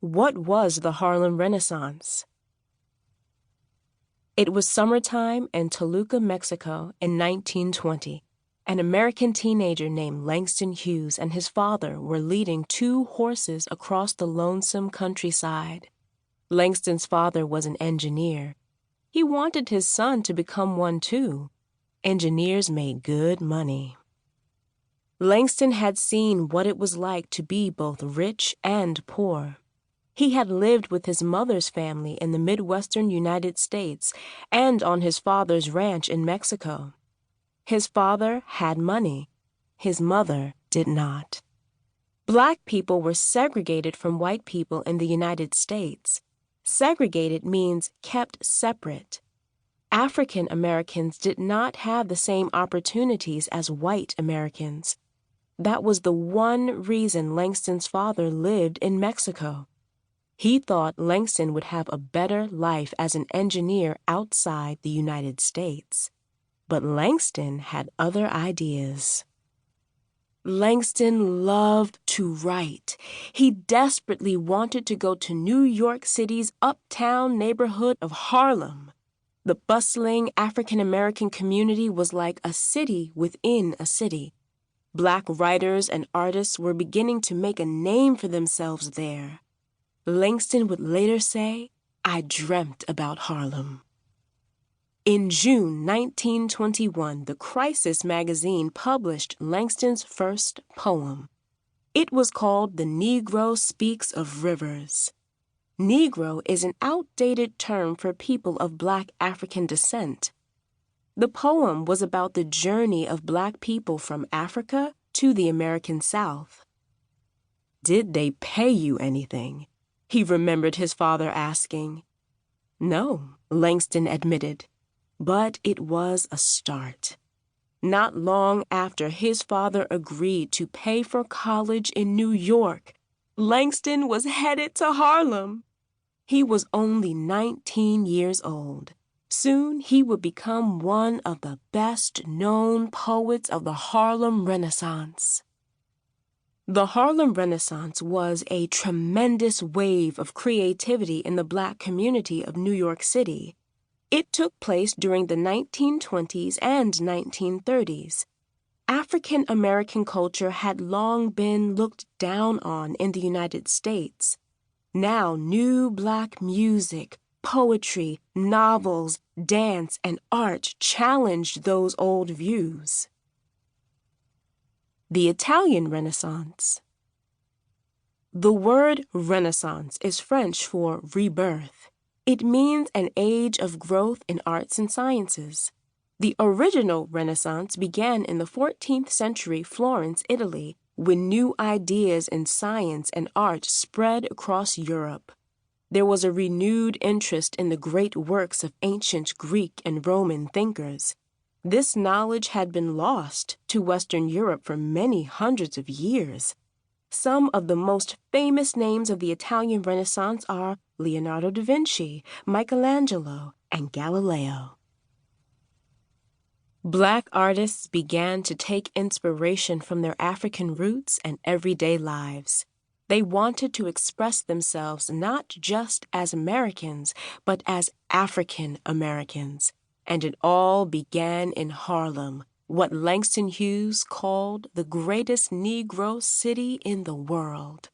What was the Harlem Renaissance? It was summertime in Toluca, Mexico in 1920. An American teenager named Langston Hughes and his father were leading 2 horses across the lonesome countryside. Langston's father was an engineer. He wanted his son to become one too. Engineers made good money. Langston had seen what it was like to be both rich and poor. He had lived with his mother's family in the Midwestern United States and on his father's ranch in Mexico. His father had money. His mother did not. Black people were segregated from white people in the United States. Segregated means kept separate. African Americans did not have the same opportunities as white Americans. That was the one reason Langston's father lived in Mexico. He thought Langston would have a better life as an engineer outside the United States. But Langston had other ideas. Langston loved to write. He desperately wanted to go to New York City's uptown neighborhood of Harlem. The bustling African-American community was like a city within a city. Black writers and artists were beginning to make a name for themselves there. Langston would later say, "I dreamt about Harlem." In June 1921, the Crisis magazine published Langston's first poem. It was called The Negro Speaks of Rivers. Negro is an outdated term for people of Black African descent. The poem was about the journey of Black people from Africa to the American South. "Did they pay you anything?" he remembered his father asking. "No," Langston admitted, but it was a start. Not long after his father agreed to pay for college in New York, Langston was headed to Harlem. He was only 19 years old. Soon he would become one of the best-known poets of the Harlem Renaissance. The Harlem Renaissance was a tremendous wave of creativity in the Black community of New York City. It took place during the 1920s and 1930s. African American culture had long been looked down on in the United States. Now new Black music, poetry, novels, dance, and art challenged those old views. The Italian Renaissance. The word Renaissance is French for rebirth. It means an age of growth in arts and sciences. The original Renaissance began in the 14th century Florence, Italy, when new ideas in science and art spread across Europe. There was a renewed interest in the great works of ancient Greek and Roman thinkers. This knowledge had been lost to Western Europe for many hundreds of years. Some of the most famous names of the Italian Renaissance are Leonardo da Vinci, Michelangelo, and Galileo. Black artists began to take inspiration from their African roots and everyday lives. They wanted to express themselves not just as Americans, but as African Americans. And it all began in Harlem, what Langston Hughes called the greatest Negro city in the world.